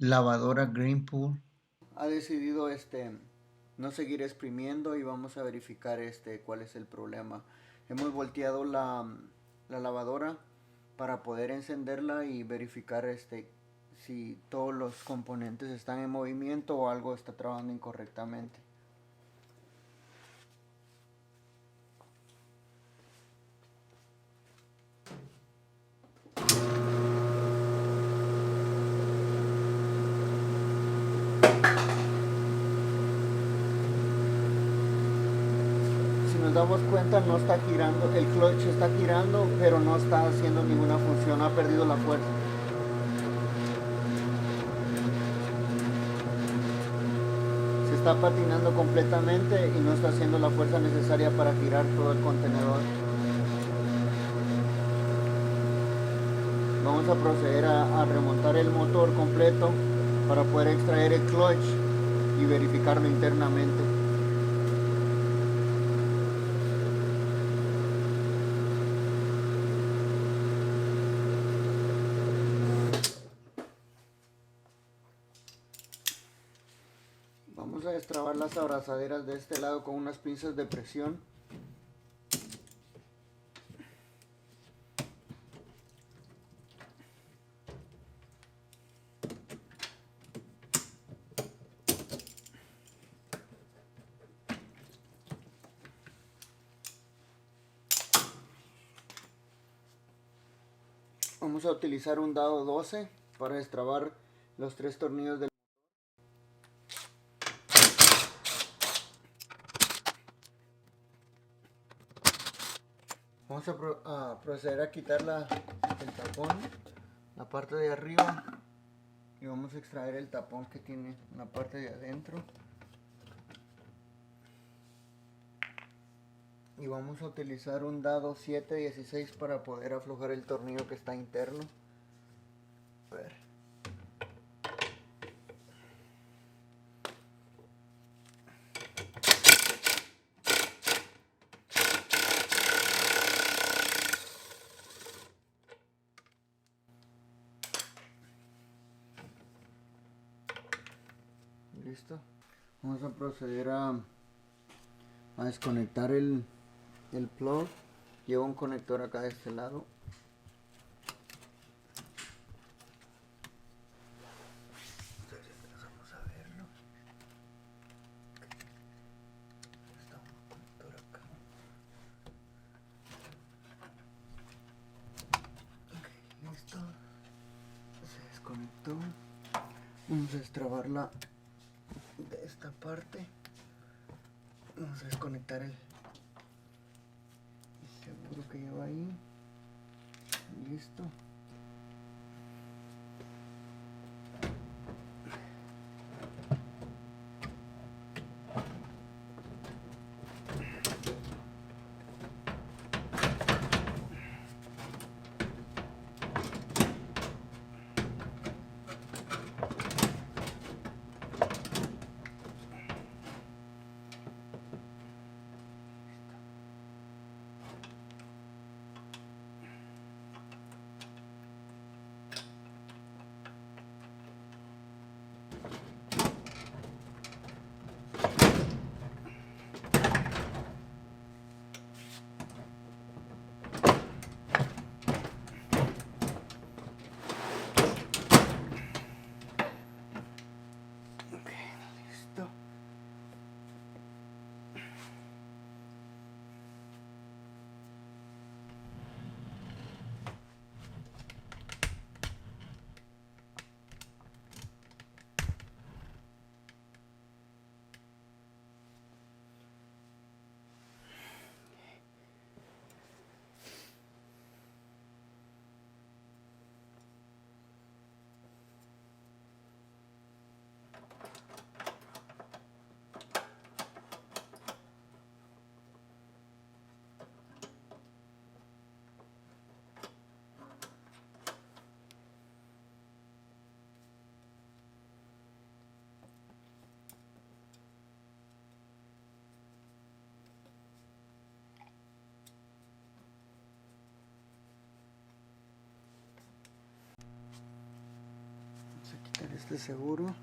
lavadora Greenpool ha decidido no seguir exprimiendo y vamos a verificar cuál es el problema. Hemos volteado la lavadora para poder encenderla y verificar si todos los componentes están en movimiento o algo está trabajando incorrectamente. Nos damos cuenta, no está girando, el clutch está girando, pero no está haciendo ninguna función, ha perdido la fuerza. Se está patinando completamente y no está haciendo la fuerza necesaria para girar todo el contenedor. Vamos a proceder a remontar el motor completo para poder extraer el clutch y verificarlo internamente. Vamos a destrabar las abrazaderas de este lado con unas pinzas de presión. Vamos a utilizar un dado 12 para destrabar los 3 tornillos del. Vamos a proceder a quitar el tapón, la parte de arriba, y vamos a extraer el tapón que tiene la parte de adentro. Y vamos a utilizar un dado 7-16 para poder aflojar el tornillo que está interno. A ver. Listo. Vamos a proceder a desconectar el plug. Lleva un conector acá de este lado. Vamos a verlo. Está un conector acá. Ok, listo. Se desconectó. Vamos a destrabarla de esta parte. Vamos a desconectar el seguro que lleva ahí. Listo. este seguro.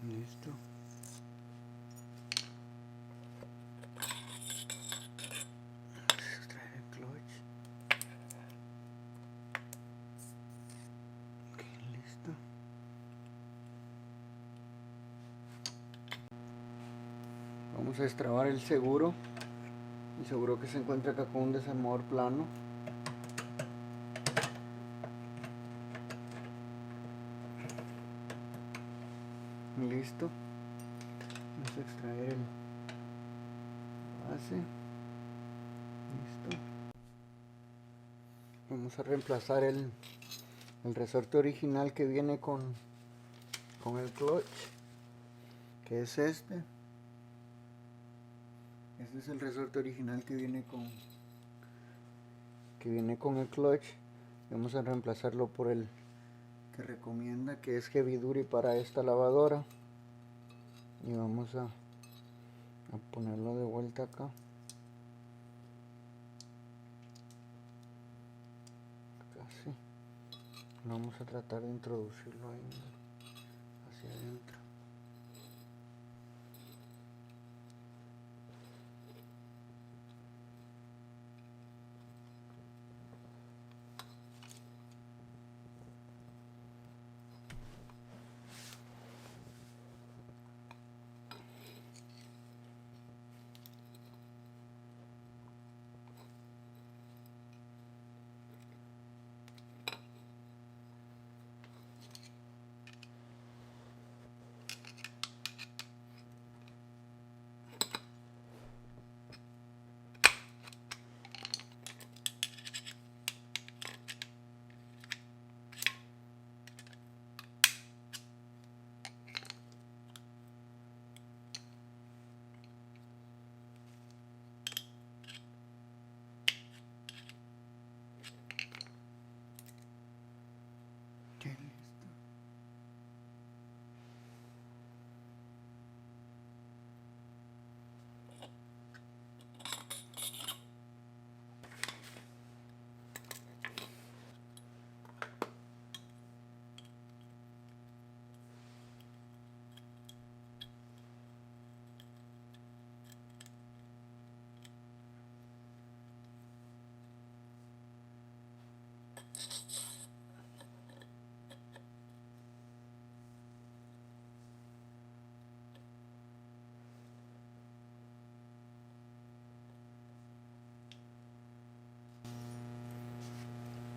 Listo. Extraer el clutch. Ok, listo. Vamos a extrabar el seguro. El seguro que se encuentra acá con un desarmador plano. Listo. Vamos a extraer el base. Listo. Vamos a reemplazar el resorte original que viene con el clutch, que es este. Este es el resorte original que viene con el clutch. Vamos a reemplazarlo por el que recomienda, que es Heavy Duty para esta lavadora. Y vamos a ponerlo de vuelta acá. Así. Vamos a tratar de introducirlo ahí hacia adentro.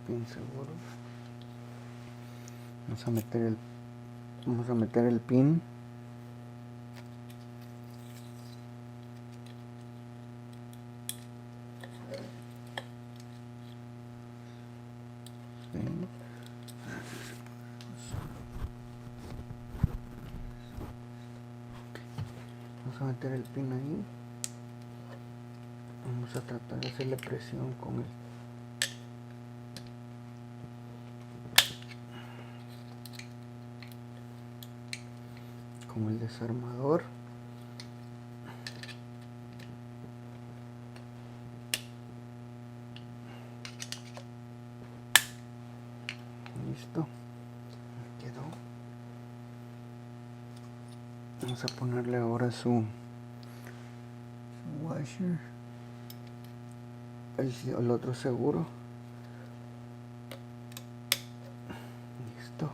Pin seguro. Vamos a meter el pin. Vamos a meter el pin ahí. Vamos a tratar de hacerle presión con el desarmador. Listo. Quedó. Vamos a ponerle ahora su washer, el otro seguro. Listo.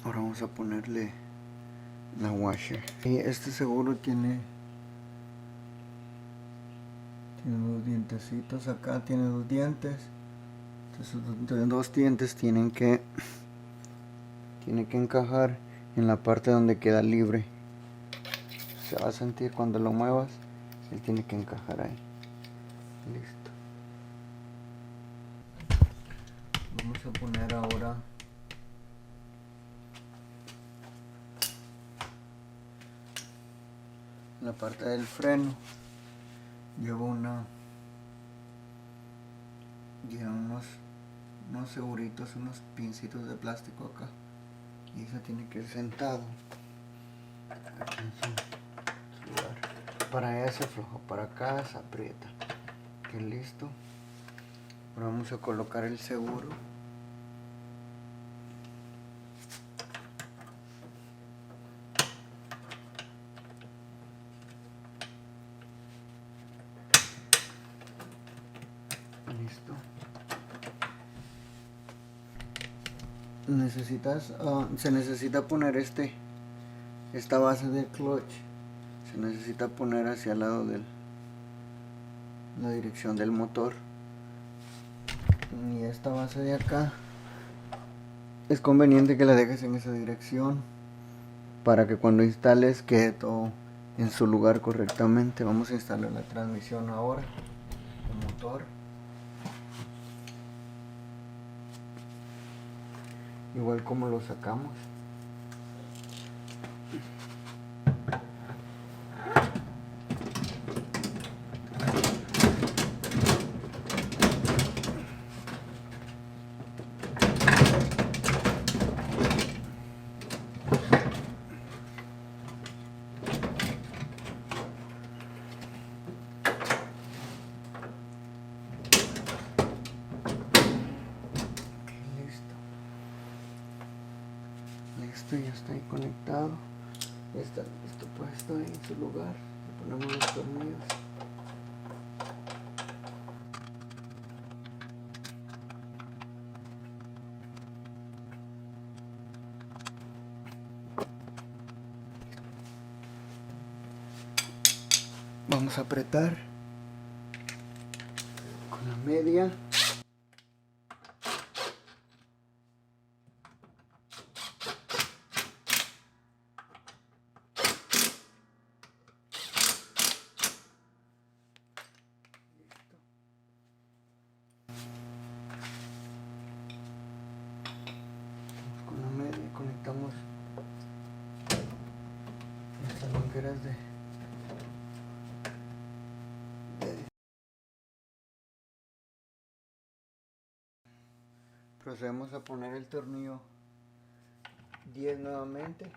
Ahora vamos a ponerle la washer. Y este seguro tiene dos dientecitos acá, tiene dos dientes. Entonces, dos dientes tienen que encajar en la parte donde queda libre. Se va a sentir cuando lo muevas, él tiene que encajar ahí. Listo. Vamos a poner ahora la parte del freno. Lleva unos unos seguritos, unos pincitos de plástico acá. Y eso tiene que ir sentado aquí en su lugar. Para allá se afloja, para acá se aprieta. Que listo. Ahora vamos a colocar el seguro. Listo. Se necesita poner esta base del clutch. Se necesita poner hacia el lado de la dirección del motor. Y esta base de acá es conveniente que la dejes en esa dirección para que cuando instales quede todo en su lugar correctamente. Vamos a instalar la transmisión ahora, el motor. Igual como lo sacamos. Listo, ya está ahí conectado. Ya está listo puesto ahí en su lugar. Le ponemos los tornillos. Vamos a apretar con la media. Con la media conectamos estas mangueras de procedemos a poner el tornillo 10 nuevamente.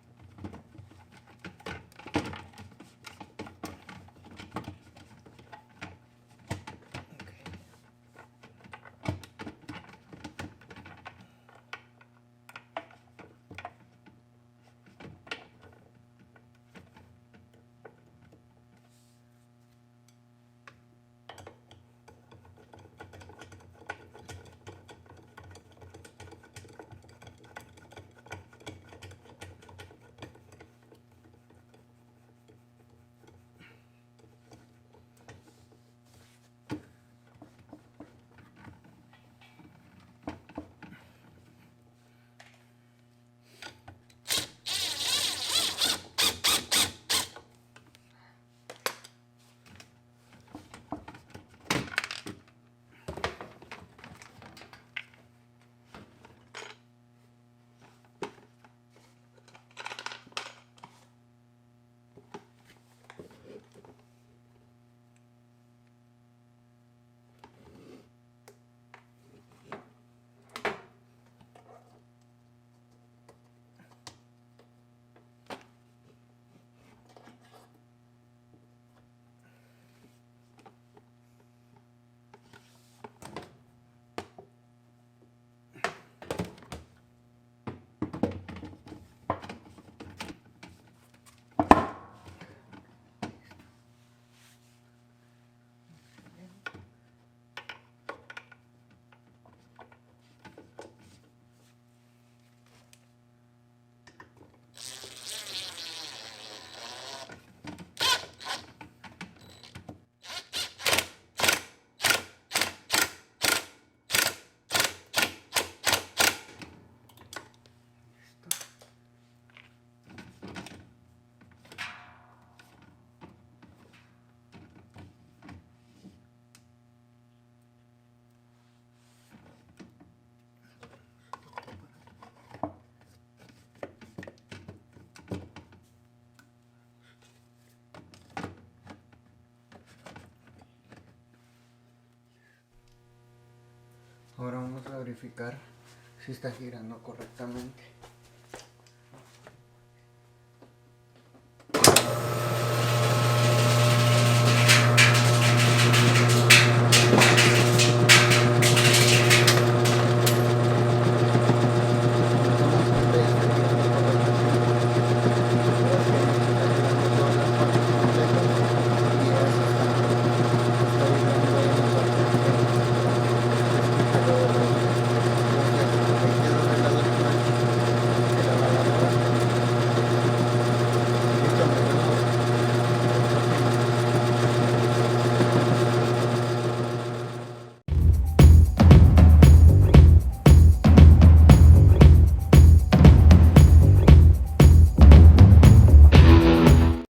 Ahora vamos a verificar si está girando correctamente.